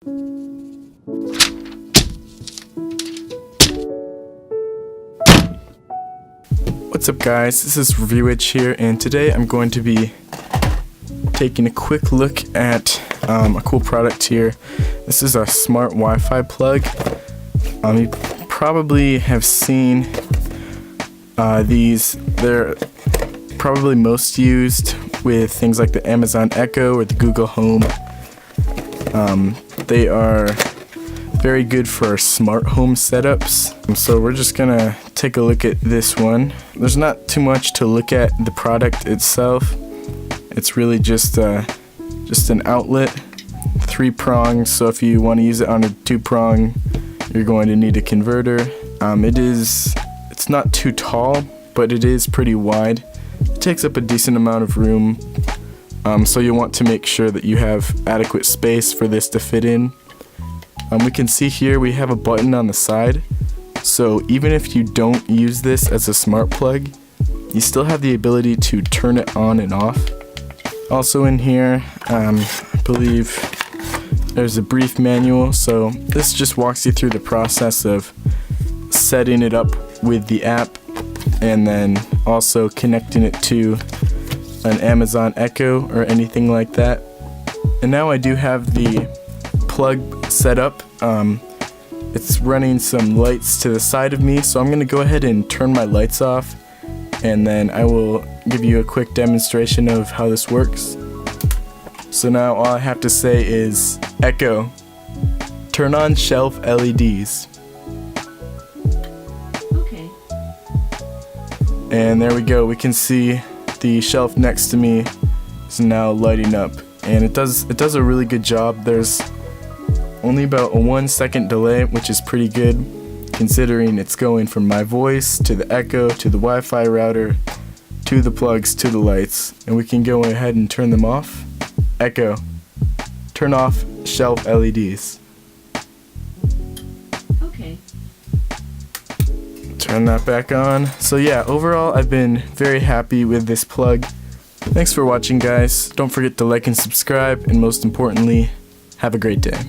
What's up guys, this is ReviewItch here, and today I'm going to be taking a quick look at a cool product here. This is a smart Wi-Fi plug. You probably have seen these. They're probably most used with things like the Amazon Echo or the Google Home. They are very good for smart home setups. So we're just gonna take a look at this one. There's not too much to look at the product itself. It's really just an outlet, 3 prongs. So if you want to use it on a 2-prong, you're going to need a converter. It's not too tall, but it is pretty wide. It takes up a decent amount of room. So you want to make sure that you have adequate space for this to fit in. We can see here we have a button on the side, so even if you don't use this as a smart plug, you still have the ability to turn it on and off. Also in here, I believe there's a brief manual, so this just walks you through the process of setting it up with the app and then also connecting it to an Amazon Echo or anything like that. And now I do have the plug set up. It's running some lights to the side of me, so I'm going to go ahead and turn my lights off, and then I will give you a quick demonstration of how this works. So now all I have to say is, Echo, turn on shelf LEDs. Okay. And there we go, we can see the shelf next to me is now lighting up, and it does a really good job. There's only about a 1-second delay, which is pretty good considering it's going from my voice to the Echo to the Wi-Fi router to the plugs to the lights. And we can go ahead and turn them off. Echo, turn off shelf LEDs. Okay. Turn that back on. So yeah, overall I've been very happy with this plug. Thanks for watching guys. Don't forget to like and subscribe, and most importantly, have a great day.